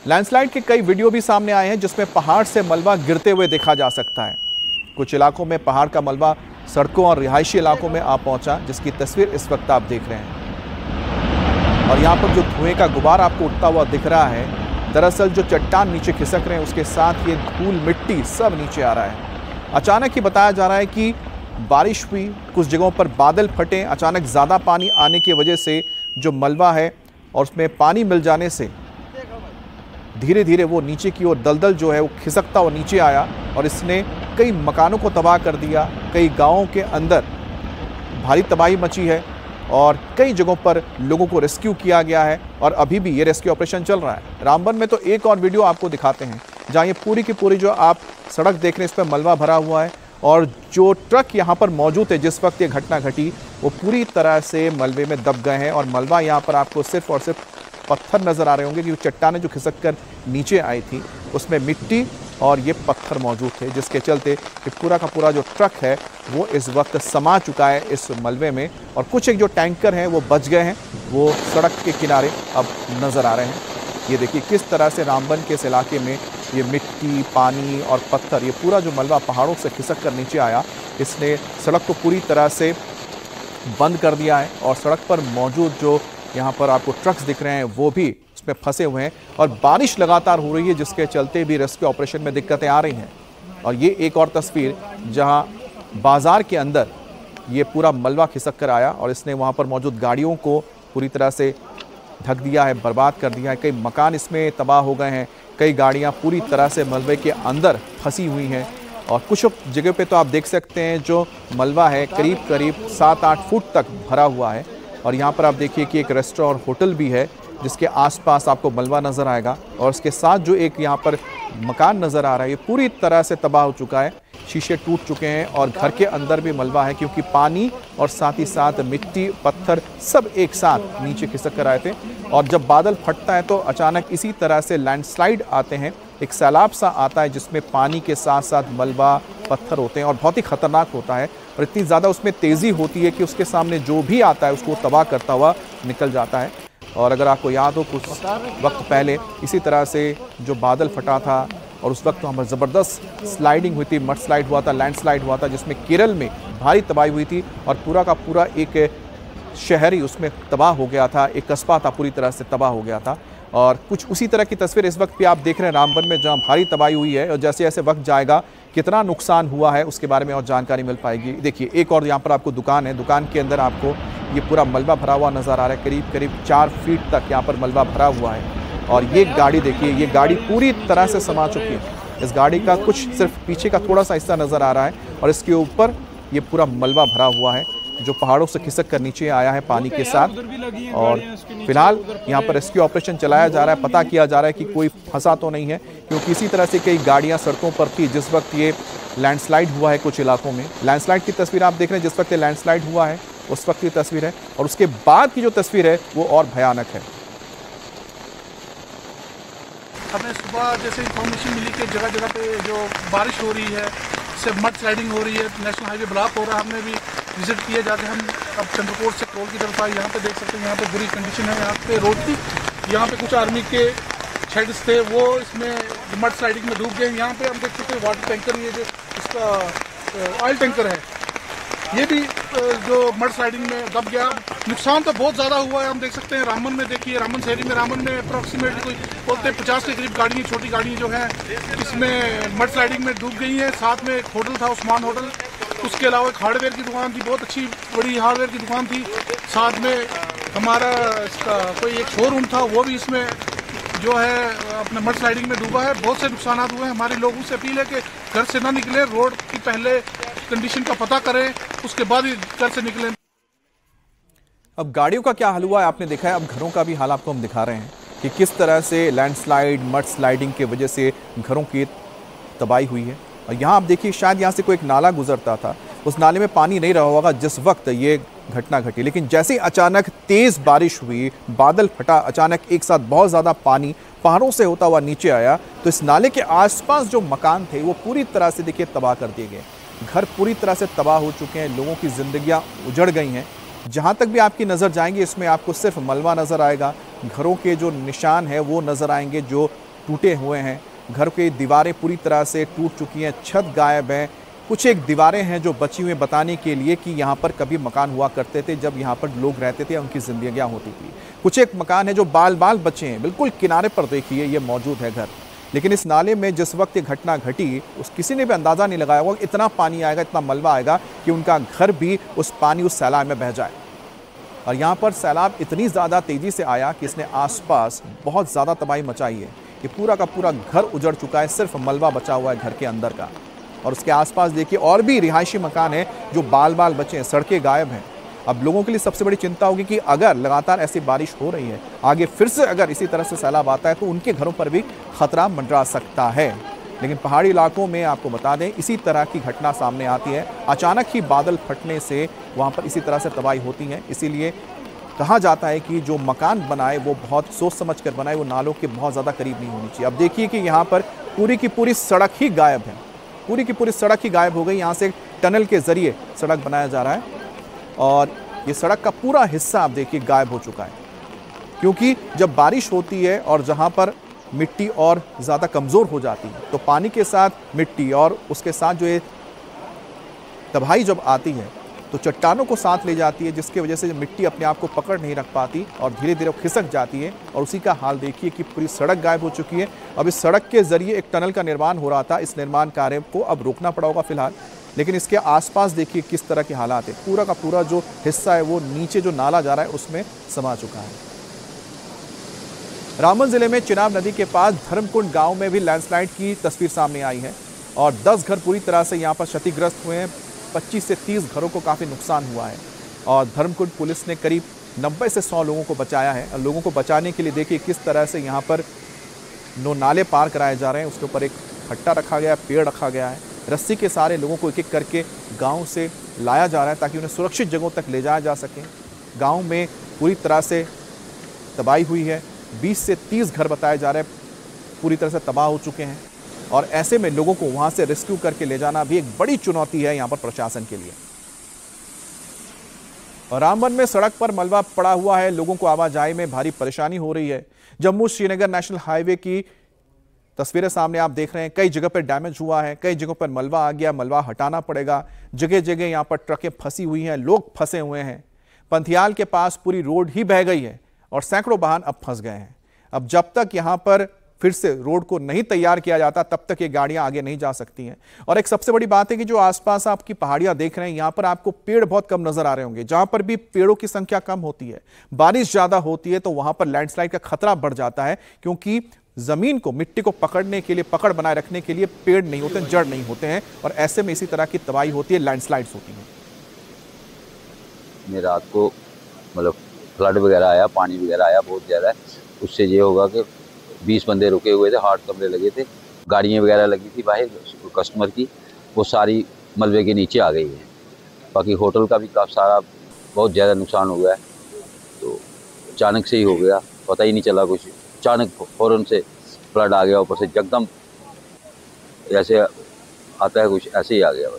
Landslide के कई video भी सामने आए हैं जिसमें पहाड़ से मलबा गिरते हुए देखा जा सकता है। कुछ इलाकों में पहाड़ का मलबा सड़कों और रिहायशी इलाकों में आ पहुंचा, जिसकी तस्वीर इस वक्त आप देख रहे हैं। और यहाँ पर जो धुएं का गुबार आपको उठता हुआ दिख रहा है, दरअसल जो चट्टान नीचे खिसक रहे हैं उसके साथ ये धूल मिट्टी सब नीचे आ रहा है। अचानक ही बताया जा रहा है कि बारिश हुई, कुछ जगहों पर बादल फटे, अचानक ज़्यादा पानी आने की वजह से जो मलबा है और उसमें पानी मिल जाने से धीरे धीरे वो नीचे की ओर दलदल जो है वो खिसकता हुआ नीचे आया और इसने कई मकानों को तबाह कर दिया। कई गांवों के अंदर भारी तबाही मची है और कई जगहों पर लोगों को रेस्क्यू किया गया है और अभी भी ये रेस्क्यू ऑपरेशन चल रहा है। रामबन में तो एक और वीडियो आपको दिखाते हैं जहां ये पूरी की पूरी जो आप सड़क देख रहे हैं इस पर मलबा भरा हुआ है और जो ट्रक यहाँ पर मौजूद है जिस वक्त ये घटना घटी वो पूरी तरह से मलबे में दब गए हैं और मलबा यहाँ पर आपको सिर्फ और सिर्फ पत्थर नज़र आ रहे होंगे क्योंकि चट्टानें जो खिसक कर नीचे आई थी उसमें मिट्टी और ये पत्थर मौजूद थे, जिसके चलते ये पूरा का पूरा जो ट्रक है वो इस वक्त समा चुका है इस मलबे में और कुछ एक जो टैंकर हैं वो बच गए हैं, वो सड़क के किनारे अब नज़र आ रहे हैं। ये देखिए किस तरह से रामबन के इस इलाके में ये मिट्टी, पानी और पत्थर, ये पूरा जो मलबा पहाड़ों से खिसक कर नीचे आया, इसने सड़क को पूरी तरह से बंद कर दिया है और सड़क पर मौजूद जो यहाँ पर आपको ट्रक्स दिख रहे हैं वो भी उसमें फंसे हुए हैं और बारिश लगातार हो रही है जिसके चलते भी रेस्क्यू ऑपरेशन में दिक्कतें आ रही हैं। और ये एक और तस्वीर जहाँ बाज़ार के अंदर ये पूरा मलबा खिसक कर आया और इसने वहाँ पर मौजूद गाड़ियों को पूरी तरह से ढक दिया है, बर्बाद कर दिया है। कई मकान इसमें तबाह हो गए हैं, कई गाड़ियाँ पूरी तरह से मलबे के अंदर फंसी हुई हैं और कुछ जगह पे तो आप देख सकते हैं जो मलबा है करीब करीब 7-8 फुट तक भरा हुआ है। और यहाँ पर आप देखिए कि एक रेस्टोरेंट और होटल भी है जिसके आसपास आपको मलबा नज़र आएगा और उसके साथ जो एक यहाँ पर मकान नज़र आ रहा है ये पूरी तरह से तबाह हो चुका है, शीशे टूट चुके हैं और घर के अंदर भी मलबा है क्योंकि पानी और साथ ही साथ मिट्टी, पत्थर सब एक साथ नीचे खिसक कर आए थे। और जब बादल फटता है तो अचानक इसी तरह से लैंडस्लाइड आते हैं, एक सैलाब सा आता है जिसमें पानी के साथ साथ मलबा, पत्थर होते हैं और बहुत ही ख़तरनाक होता है और इतनी ज़्यादा उसमें तेज़ी होती है कि उसके सामने जो भी आता है उसको तबाह करता हुआ निकल जाता है। और अगर आपको याद हो कुछ वक्त पहले इसी तरह से जो बादल फटा था और उस वक्त वहाँ पर ज़बरदस्त स्लाइडिंग हुई थी, मड स्लाइड हुआ था, लैंडस्लाइड हुआ था जिसमें केरल में भारी तबाही हुई थी और पूरा का पूरा एक शहर ही उसमें तबाह हो गया था, एक कस्बा था पूरी तरह से तबाह हो गया था। और कुछ उसी तरह की तस्वीर इस वक्त भी आप देख रहे हैं रामबन में जहाँ भारी तबाही हुई है और जैसे जैसे वक्त जाएगा कितना नुकसान हुआ है उसके बारे में और जानकारी मिल पाएगी। देखिए एक और यहाँ पर आपको दुकान है, दुकान के अंदर आपको ये पूरा मलबा भरा हुआ नज़र आ रहा है, करीब करीब 4 फीट तक यहाँ पर मलबा भरा हुआ है। और ये गाड़ी देखिए, ये गाड़ी पूरी तरह से समा चुकी है, इस गाड़ी का कुछ सिर्फ पीछे का थोड़ा सा हिस्सा नज़र आ रहा है और इसके ऊपर ये पूरा मलबा भरा हुआ है जो पहाड़ों से खिसक कर नीचे आया है पानी के साथ। और फिलहाल यहाँ पर रेस्क्यू ऑपरेशन चलाया जा रहा है, पता किया जा रहा है कि कोई फंसा तो नहीं है क्योंकि इसी तरह से कई गाड़ियाँ सड़कों पर थी जिस वक्त ये लैंडस्लाइड हुआ है। कुछ इलाकों में लैंडस्लाइड की तस्वीर आप देख रहे हैं, जिस वक्त ये लैंडस्लाइड हुआ है उस वक्त की तस्वीर है और उसके बाद की जो तस्वीर है वो और भयानक है। हमें सुबह जैसे इन्फॉर्मेशन मिली कि जगह जगह पे जो बारिश हो रही है, से मड स्लाइडिंग हो रही है, नेशनल हाईवे ब्लॉक हो रहा है। हमने भी विजिट किया जाके हम अब चंद्रकोट से कोल की तरफ आए। यहाँ पे देख सकते हैं यहाँ पे बुरी कंडीशन है यहाँ पे रोड की। यहाँ पे कुछ आर्मी के शेड्स थे वो इसमें मड स्लाइडिंग में डूब गए। यहाँ पे हम देख सकते हैं वाटर टैंकर, ये जो इसका ऑयल टैंकर है ये भी जो मड स्लाइडिंग में दब गया। नुकसान तो बहुत ज़्यादा हुआ है, हम देख सकते हैं रामबन में देखिए, रामबन शहरी में, रामबन में अप्रॉक्सीमेटली कोई बोलते हैं 50 के करीब गाड़ियाँ, छोटी गाड़ियाँ जो हैं इसमें मड स्लाइडिंग में डूब गई हैं। साथ में एक होटल था, उस्मान होटल, उसके अलावा एक हार्डवेयर की दुकान थी, बहुत अच्छी बड़ी हार्डवेयर की दुकान थी। साथ में हमारा इसका कोई एक शोरूम था वो भी इसमें जो है अपने मड स्लाइडिंग में डूबा है। बहुत से नुकसान हुए हैं। हमारे लोगों से अपील है कि घर से ना निकले, रोड की पहले कंडीशन का पता करें उसके बाद ही घर से निकलें। अब गाड़ियों का क्या हाल हुआ है आपने देखा है, अब घरों का भी हाल आपको हम दिखा रहे हैं कि किस तरह से लैंडस्लाइड, मड स्लाइडिंग की वजह से घरों की तबाही हुई है। और यहाँ आप देखिए शायद यहाँ से कोई एक नाला गुजरता था, उस नाले में पानी नहीं रहा होगा जिस वक्त ये घटना घटी, लेकिन जैसे ही अचानक तेज़ बारिश हुई, बादल फटा, अचानक एक साथ बहुत ज़्यादा पानी पहाड़ों से होता हुआ नीचे आया तो इस नाले के आसपास जो मकान थे वो पूरी तरह से देखिए तबाह कर दिए गए। घर पूरी तरह से तबाह हो चुके हैं, लोगों की ज़िंदगियाँ उजड़ गई हैं। जहाँ तक भी आपकी नज़र जाएंगी इसमें आपको सिर्फ मलबा नज़र आएगा, घरों के जो निशान है वो नज़र आएंगे जो टूटे हुए हैं, घर की दीवारें पूरी तरह से टूट चुकी हैं, छत गायब है। कुछ एक दीवारें हैं जो बची हुई बताने के लिए कि यहाँ पर कभी मकान हुआ करते थे, जब यहाँ पर लोग रहते थे, उनकी जिंदगियाँ होती थी। कुछ एक मकान है जो बाल बाल बचे हैं, बिल्कुल किनारे पर देखिए ये मौजूद है घर। लेकिन इस नाले में जिस वक्त ये घटना घटी, उस किसी ने भी अंदाज़ा नहीं लगाया होगा इतना पानी आएगा, इतना मलबा आएगा कि उनका घर भी उस पानी, उस सैलाब में बह जाए। और यहाँ पर सैलाब इतनी ज़्यादा तेज़ी से आया कि इसने आसपास बहुत ज़्यादा तबाही मचाई है। ये पूरा का पूरा घर उजड़ चुका है, सिर्फ मलबा बचा हुआ है घर के अंदर का। और उसके आसपास देखिए और भी रिहायशी मकान हैं जो बाल बाल बचे हैं, सड़कें गायब हैं। अब लोगों के लिए सबसे बड़ी चिंता होगी कि अगर लगातार ऐसी बारिश हो रही है, आगे फिर से अगर इसी तरह से सैलाब आता है तो उनके घरों पर भी खतरा मंडरा सकता है। लेकिन पहाड़ी इलाकों में आपको बता दें इसी तरह की घटना सामने आती है, अचानक ही बादल फटने से वहाँ पर इसी तरह से तबाही होती है। इसीलिए कहा जाता है कि जो मकान बनाए वो बहुत सोच समझ कर बनाए, वो नालों के बहुत ज़्यादा करीब नहीं होनी चाहिए। अब देखिए कि यहाँ पर पूरी की पूरी सड़क ही गायब है, पूरी की पूरी सड़क ही गायब हो गई। यहाँ से टनल के ज़रिए सड़क बनाया जा रहा है और ये सड़क का पूरा हिस्सा आप देखिए गायब हो चुका है, क्योंकि जब बारिश होती है और जहाँ पर मिट्टी और ज़्यादा कमज़ोर हो जाती है तो पानी के साथ मिट्टी और उसके साथ जो ये तबाही जब आती है तो चट्टानों को साथ ले जाती है, जिसकी वजह से मिट्टी अपने आप को पकड़ नहीं रख पाती और धीरे धीरे खिसक जाती है। और उसी का हाल देखिए कि पूरी सड़क गायब हो चुकी है। अब इस सड़क के ज़रिए एक टनल का निर्माण हो रहा था, इस निर्माण कार्य को अब रोकना पड़ा होगा फिलहाल। लेकिन इसके आसपास देखिए किस तरह के हालात है, पूरा का पूरा जो हिस्सा है वो नीचे जो नाला जा रहा है उसमें समा चुका है। रामबन जिले में चिनाब नदी के पास धर्मकुंड गांव में भी लैंडस्लाइड की तस्वीर सामने आई है और 10 घर पूरी तरह से यहां पर क्षतिग्रस्त हुए हैं। 25 से 30 घरों को काफ़ी नुकसान हुआ है और धर्मकुंड पुलिस ने करीब 90 से 100 लोगों को बचाया है। और लोगों को बचाने के लिए देखिए किस तरह से यहाँ पर नाले पार कराए जा रहे हैं, उसके ऊपर एक खट्टा रखा गया है, पेड़ रखा गया है, रस्सी के सारे लोगों को एक एक करके गांव से लाया जा रहा है ताकि उन्हें सुरक्षित जगहों तक ले जाया जा सके। गांव में पूरी तरह से तबाही हुई है, 20 से 30 घर बताए जा रहे हैं पूरी तरह से तबाह हो चुके हैं और ऐसे में लोगों को वहां से रेस्क्यू करके ले जाना भी एक बड़ी चुनौती है यहां पर प्रशासन के लिए। और रामबन में सड़क पर मलबा पड़ा हुआ है, लोगों को आवाजाही में भारी परेशानी हो रही है। जम्मू श्रीनगर नेशनल हाईवे की तस्वीरें सामने आप देख रहे हैं, कई जगह पर डैमेज हुआ है, कई जगहों पर मलबा आ गया, मलबा हटाना पड़ेगा। जगह जगह यहां पर ट्रकें फंसी हुई हैं, लोग फंसे हुए हैं। पंथियाल के पास पूरी रोड ही बह गई है और सैकड़ों वाहन अब फंस गए हैं। अब जब तक यहां पर फिर से रोड को नहीं तैयार किया जाता तब तक ये गाड़ियां आगे नहीं जा सकती हैं। और एक सबसे बड़ी बात है कि जो आसपास आपकी पहाड़ियां देख रहे हैं, यहां पर आपको पेड़ बहुत कम नजर आ रहे होंगे। जहां पर भी पेड़ों की संख्या कम होती है, बारिश ज्यादा होती है तो वहां पर लैंडस्लाइड का खतरा बढ़ जाता है, क्योंकि जमीन को, मिट्टी को पकड़ने के लिए, पकड़ बनाए रखने के लिए पेड़ नहीं होते, जड़ नहीं होते हैं और ऐसे में इसी तरह की तबाही होती है, लैंडस्लाइड्स होती हैं। रात को मतलब फ्लड वगैरह आया, पानी वगैरह आया बहुत ज़्यादा। उससे ये होगा कि 20 बंदे रुके हुए थे, 8 कमरे लगे थे, गाड़ियाँ वगैरह लगी थी बाहर कस्टमर की, वो सारी मलबे के नीचे आ गई है। बाकी होटल का भी काफ़ी सारा बहुत ज़्यादा नुकसान हो गया है। तो अचानक से ही हो गया, पता ही नहीं चला कुछ, अचानक फ़ौरन से फ्लड आ गया, ऊपर से एकदम ऐसे आता है कुछ ऐसे ही आ गया।